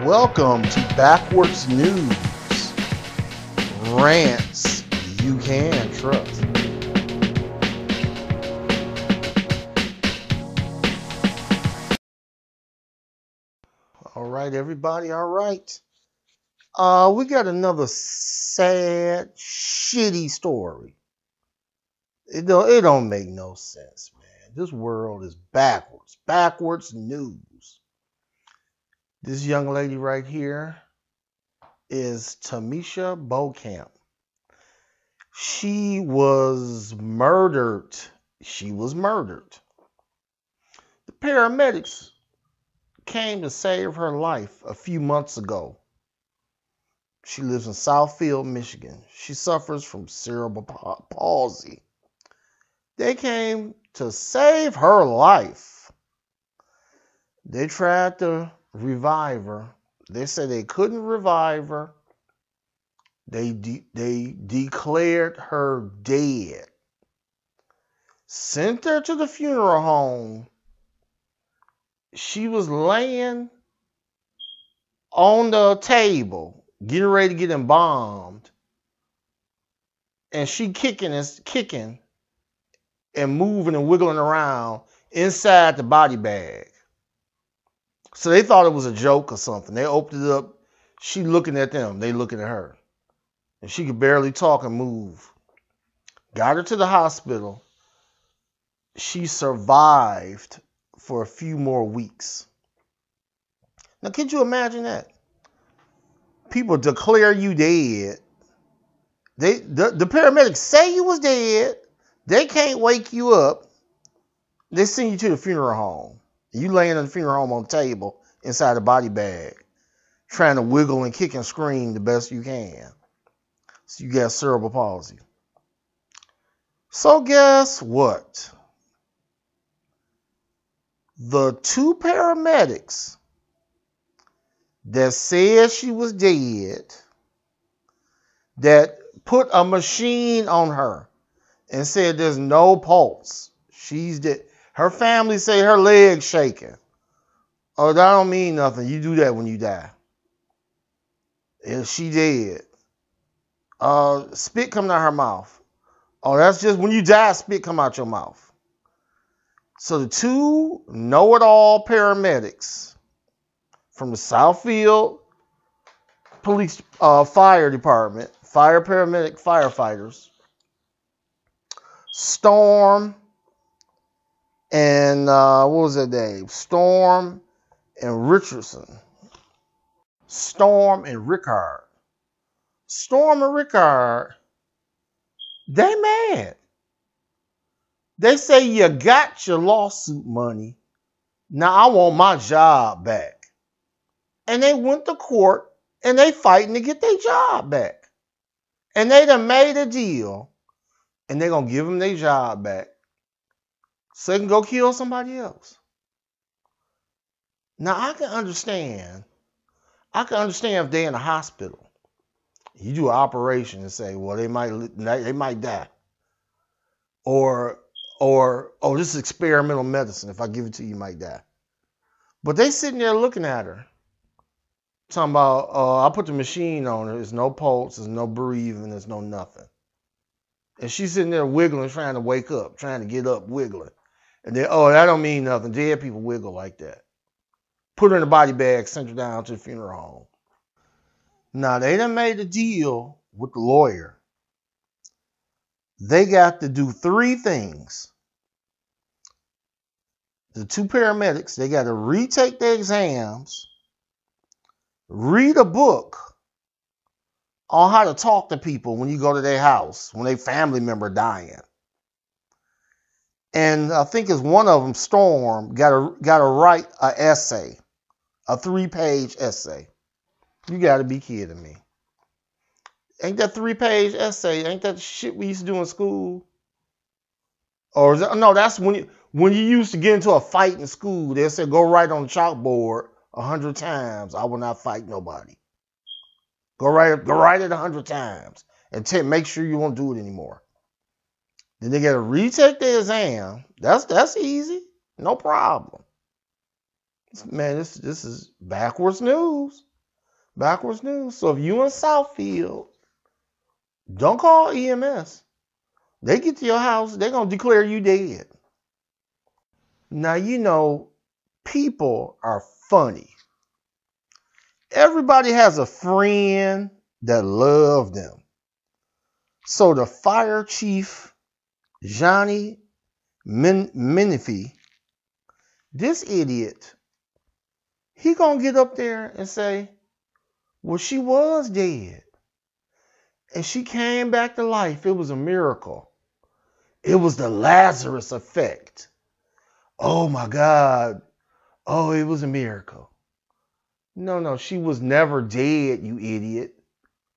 Welcome to Backwards News. Rants you can trust. All right, everybody. All right. We got another sad, shitty story. It don't make no sense, man. This world is backwards. Backwards news. This young lady right here is Timesha Beauchamp. She was murdered. The paramedics came to save her life a few months ago. She lives in Southfield, Michigan. She suffers from cerebral palsy. They came to save her life. They tried to revive her. They said they couldn't revive her. They declared her dead. Sent her to the funeral home. She was laying on the table, getting ready to get embalmed. And she kicking and moving and wiggling around inside the body bag. So they thought it was a joke or something. They opened it up. She looking at them. They looking at her. And she could barely talk and move. Got her to the hospital. She survived for a few more weeks. Now, could you imagine that? People declare you dead. The paramedics say you was dead. They can't wake you up. They send you to the funeral home. You laying in the funeral home on the table inside the body bag, trying to wiggle and kick and scream the best you can. So you got cerebral palsy. So guess what? The two paramedics that said she was dead, that put a machine on her and said there's no pulse. She's dead. Her family say her leg's shaking. Oh, that don't mean nothing. You do that when you die. And she dead. Spit coming out her mouth. Oh, that's just when you die, spit come out your mouth. So the two know-it-all paramedics from the Southfield Police Fire Department, firefighters, Storm and what was their name? Storm and Richardson. Storm and Rickard. They mad. They say you got your lawsuit money. Now I want my job back. And they went to court and they fighting to get their job back. And they done made a deal and they're going to give them their job back so they can go kill somebody else. Now I can understand if they're in a hospital. You do an operation and say, well, they might die. Or this is experimental medicine. If I give it to you, you might die. But they sitting there looking at her. Talking about, I put the machine on her. There's no pulse. There's no breathing. There's no nothing. And she's sitting there wiggling, trying to wake up, trying to get up, wiggling. And then, that don't mean nothing. Dead people wiggle like that. Put her in a body bag, sent her down to the funeral home. Now, they done made a deal with the lawyer. They got to do 3 things. The two paramedics, they got to retake their exams, read a book on how to talk to people when you go to their house, when their family member dying. And I think it's one of them, Storm, got to write an essay, a 3-page essay. You got to be kidding me. Ain't that 3-page essay? Ain't that shit we used to do in school? Or is that, no, that's when you used to get into a fight in school. They said go write on the chalkboard 100 times. I will not fight nobody. Go write it 100 times and make sure you won't do it anymore. Then they got to retake the exam. That's easy, no problem. Man, this is backwards news. Backwards news. So if you in Southfield, don't call EMS. They get to your house, they're going to declare you dead. Now, you know, people are funny. Everybody has a friend that loves them. So the fire chief, Johnny Menifee, this idiot, he going to get up there and say, well, she was dead. And she came back to life. It was a miracle. It was the Lazarus effect. Oh my God. Oh, it was a miracle. No, she was never dead, you idiot.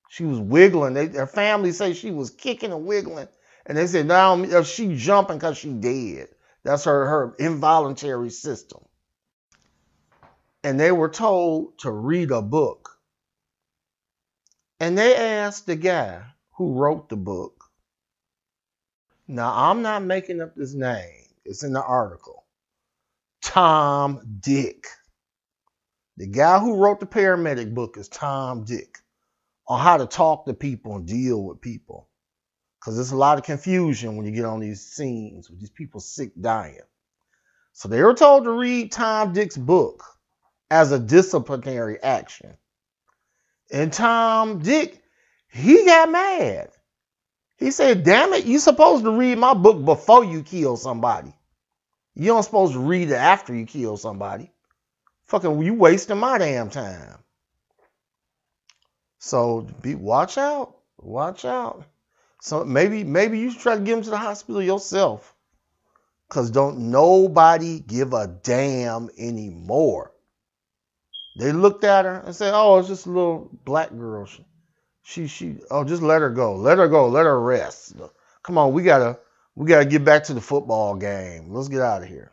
She was wiggling. Her family say she was kicking and wiggling. And they said, now she jumping because she dead. That's her involuntary system. And they were told to read a book. And they asked the guy who wrote the book. Now, I'm not making up this name. It's in the article. Tom Dick. The guy who wrote the paramedic book is Tom Dick, on how to talk to people and deal with people. Because there's a lot of confusion when you get on these scenes with these people sick, dying. So they were told to read Tom Dick's book as a disciplinary action. And Tom Dick, he got mad. He said, damn it, you're supposed to read my book before you kill somebody. You don't supposed to read it after you kill somebody. Fucking, you wasting my damn time. So watch out. Watch out. So maybe you should try to get him to the hospital yourself. Because don't nobody give a damn anymore. They looked at her and said, oh, it's just a little black girl. Oh, just let her go. Let her go. Let her rest. Come on, we gotta get back to the football game. Let's get out of here.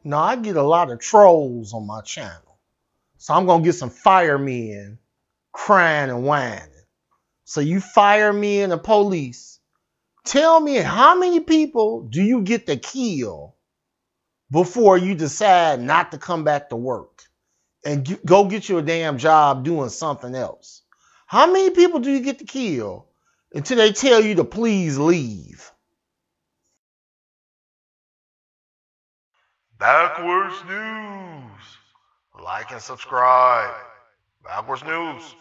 Now, I get a lot of trolls on my channel. So I'm going to get some firemen crying and whining. So you firemen and police, tell me how many people do you get to kill before you decide not to come back to work and go get you a damn job doing something else? How many people do you get to kill until they tell you to please leave? Backwards News. Like and subscribe. Backwards News.